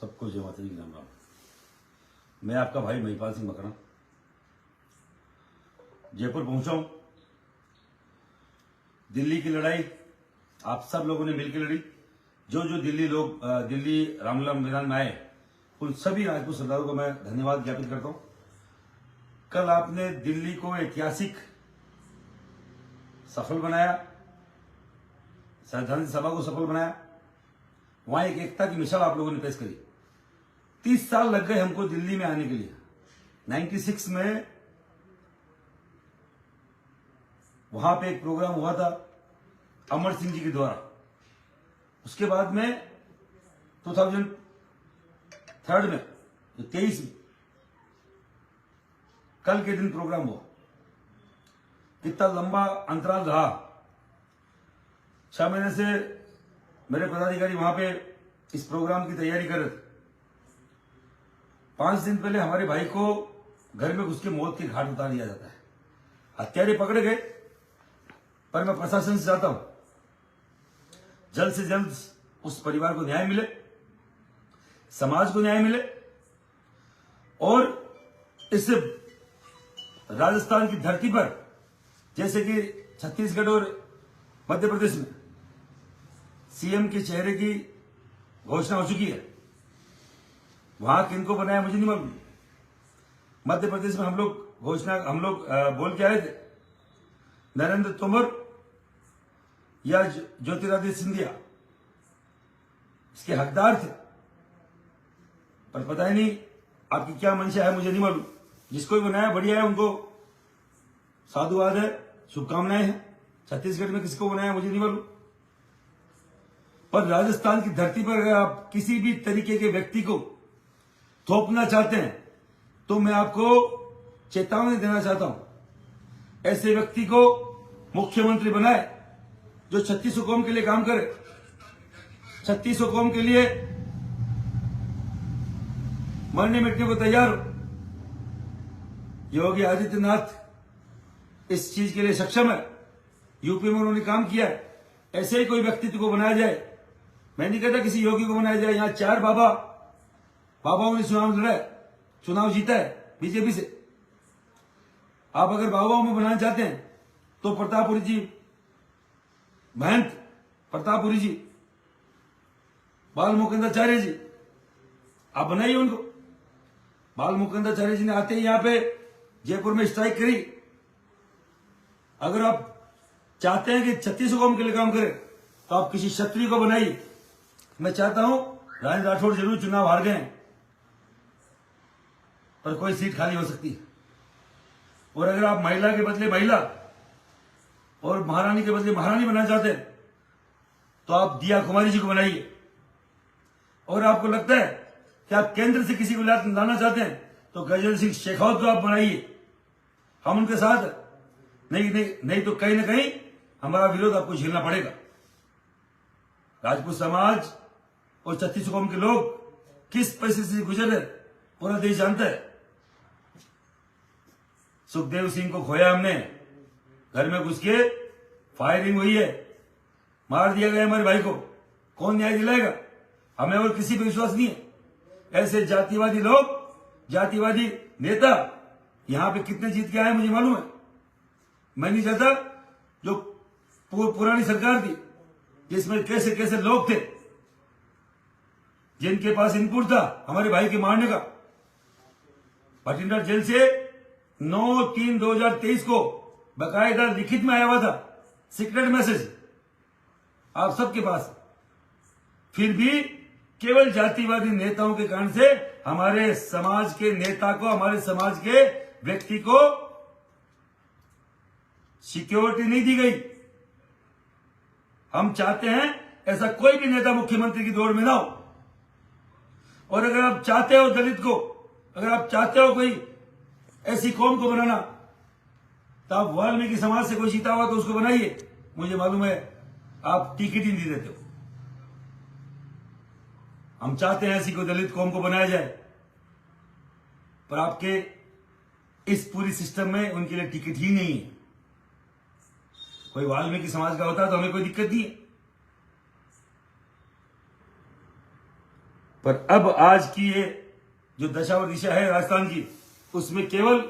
सबको जय माता दी की राम राम। मैं आपका भाई महिपाल सिंह मकरा जयपुर पहुंचा हूं। दिल्ली की लड़ाई आप सब लोगों ने मिलकर लड़ी। जो जो दिल्ली लोग दिल्ली रामलीला मैदान में आए उन सभी राजपूत सरदारों को मैं धन्यवाद ज्ञापित करता हूं। कल आपने दिल्ली को ऐतिहासिक सफल बनाया, संविधान सभा को सफल बनाया। वहां एक एकता की मिसाल आप लोगों ने पेश करी। 30 साल लग गए हमको दिल्ली में आने के लिए। 96 में वहां पे एक प्रोग्राम हुआ था अमर सिंह जी के द्वारा। उसके बाद में 2003 में 23 में कल के दिन प्रोग्राम हुआ। कितना लंबा अंतराल रहा। 6 महीने से मेरे पदाधिकारी वहां पे इस प्रोग्राम की तैयारी कर रहे थे। 5 दिन पहले हमारे भाई को घर में घुस के मौत के घाट उतार दिया जाता है। हत्यारे पकड़े गए, पर मैं प्रशासन से चाहता हूं जल्द से जल्द उस परिवार को न्याय मिले, समाज को न्याय मिले और इस राजस्थान की धरती पर जैसे कि छत्तीसगढ़ और मध्य प्रदेश में सीएम के चेहरे की घोषणा हो चुकी है। वहां किनको बनाया मुझे नहीं मालूम। मध्य प्रदेश में हम लोग बोल के आए थे नरेंद्र तोमर या ज्योतिरादित्य सिंधिया इसके हकदार थे, पर पता ही नहीं आपकी क्या मंशा है, मुझे नहीं मालूम। जिसको भी बनाया बढ़िया है, उनको साधुवाद है, शुभकामनाएं हैं। छत्तीसगढ़ में किसको बनाया मुझे नहीं मालूम, पर राजस्थान की धरती पर अगर आप किसी भी तरीके के व्यक्ति को थोपना चाहते हैं तो मैं आपको चेतावनी देना चाहता हूं। ऐसे व्यक्ति को मुख्यमंत्री बनाए जो 3600 कौम के लिए काम करे, 3600 कौम के लिए मरने मिटने को तैयार हो। योगी आदित्यनाथ इस चीज के लिए सक्षम है। यूपी में उन्होंने काम किया है। ऐसे ही कोई व्यक्तित्व को बनाया जाए। मैं नहीं कहता किसी योगी को बनाया जाए। यहां 4 बाबाओं ने चुनाव जीता है बीजेपी से। आप अगर बाबाओं में बनाना चाहते हैं तो प्रतापपुरी जी, महंत प्रतापपुरी जी, बाल मुकुंदाचार्य जी, आप बनाइए उनको। बाल मुकुंदाचार्य जी ने आते ही यहां पे जयपुर में स्ट्राइक करी। अगर आप चाहते हैं कि 3600 कौम के लिए काम करे तो आप किसी क्षत्रिय को बनाइए। मैं चाहता हूं राजेंद्र राठौड़ जरूर चुनाव हार गए, पर कोई सीट खाली हो सकती है। और अगर आप महिला के बदले महिला और महारानी के बदले महारानी बनाना चाहते हैं तो आप दिया कुमारी जी को बनाइए। और आपको लगता है कि आप केंद्र से किसी को लाना चाहते हैं तो गजेंद्र सिंह शेखावत को आप बनाइए। हम उनके साथ नहीं तो कहीं ना कहीं हमारा विरोध आपको झेलना पड़ेगा। राजपूत समाज और 3600 कौम के लोग किस परिस्थिति से गुजर रहे पूरा देश जानता है। सुखदेव सिंह को खोया हमने, घर में घुस के फायरिंग हुई है, मार दिया गया हमारे भाई को। कौन न्याय दिलाएगा? हमें और किसी पर विश्वास नहीं है। ऐसे जातिवादी लोग, जातिवादी नेता यहां पे कितने जीत के आए मुझे मालूम है। मैं नहीं चाहता जो पुरानी सरकार थी जिसमें कैसे कैसे लोग थे जिनके पास इनपुट था हमारे भाई के मारने का। भटिंडा जेल से 9/3/2023 को बकायदा लिखित में आया हुआ था, सीक्रेट मैसेज आप सबके पास। फिर भी केवल जातिवादी नेताओं के कारण से हमारे समाज के नेता को, हमारे समाज के व्यक्ति को सिक्योरिटी नहीं दी गई। हम चाहते हैं ऐसा कोई भी नेता मुख्यमंत्री की दौड़ में ना हो। और अगर आप चाहते हो दलित को, अगर आप चाहते हो कोई ऐसी कौम को बनाना तो आप वाल्मीकि समाज से कोई जीता हुआ तो उसको बनाइए। मुझे मालूम है आप टिकट ही नहीं देते हो। हम चाहते हैं ऐसी कोई दलित कौम को बनाया जाए, पर आपके इस पूरी सिस्टम में उनके लिए टिकट ही नहीं है। कोई वाल्मीकि समाज का होता तो हमें कोई दिक्कत नहीं है। पर अब आज की ये जो दशा और दिशा है राजस्थान की, उसमें केवल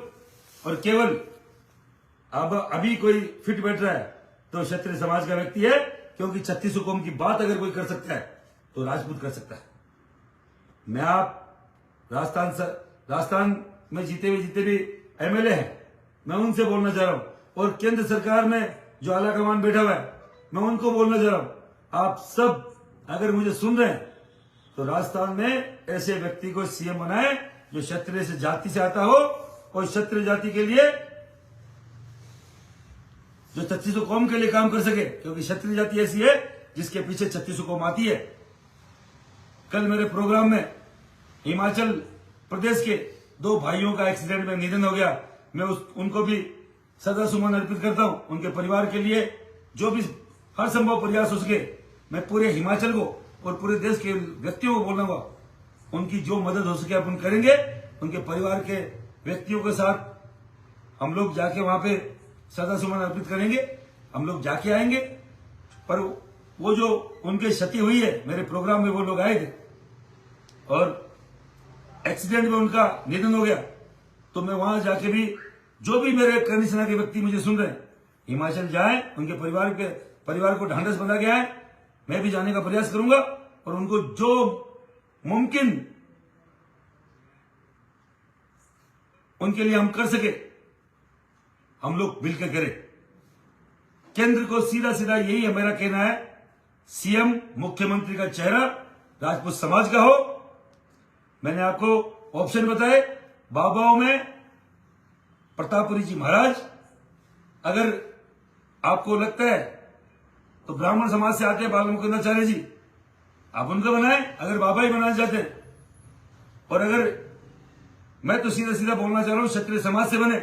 और केवल अब अभी कोई फिट बैठ रहा है तो क्षत्रिय समाज का व्यक्ति है, क्योंकि 36 कौम की बात अगर कोई कर सकता है तो राजपूत कर सकता है। मैं आप राजस्थान में जीते हुए जितने भी एमएलए हैं, मैं उनसे बोलना चाह रहा हूं, और केंद्र सरकार में जो आला कमान बैठा हुआ है, मैं उनको बोलना चाह रहा हूं, आप सब अगर मुझे सुन रहे हैं तो राजस्थान में ऐसे व्यक्ति को सीएम बनाए जो क्षत्रिय से जाति से आता हो, और क्षत्रिय जाति के लिए जो 36 कौम के लिए काम कर सके, क्योंकि क्षत्रिय जाति ऐसी है जिसके पीछे 36 कौम आती है। कल मेरे प्रोग्राम में हिमाचल प्रदेश के 2 भाइयों का एक्सीडेंट में निधन हो गया। मैं उनको भी श्रद्धा सुमन अर्पित करता हूं। उनके परिवार के लिए जो भी हर संभव प्रयास हो सके, मैं पूरे हिमाचल को और पूरे देश के व्यक्तियों को बोलूंगा, उनकी जो मदद हो सके अपन करेंगे। उनके परिवार के व्यक्तियों के साथ हम लोग जाके वहां पे श्रद्धा सुमन अर्पित करेंगे, हम लोग जाके आएंगे। पर वो जो उनके क्षति हुई है, मेरे प्रोग्राम में वो लोग आए थे और एक्सीडेंट में उनका निधन हो गया, तो मैं वहां जाके भी जो भी मेरे करनी सेना के व्यक्ति मुझे सुन रहे हैं, हिमाचल जाए, उनके परिवार को ढांढस बंधा गया है। मैं भी जाने का प्रयास करूंगा और उनको जो मुमकिन उनके लिए हम कर सके, हम लोग मिलकर करें। केंद्र को सीधा सीधा यही है मेरा कहना है, सीएम मुख्यमंत्री का चेहरा राजपूत समाज का हो। मैंने आपको ऑप्शन बताए, बाबाओं में प्रतापपुरी जी महाराज, अगर आपको लगता है तो ब्राह्मण समाज से आते हैं बाल मुकुंदाचार्य जी, आप उनको बनाए अगर बाबा ही बनाना चाहते हैं। और अगर मैं तो सीधा सीधा बोलना चाह रहा हूं, क्षत्रिय समाज से बने,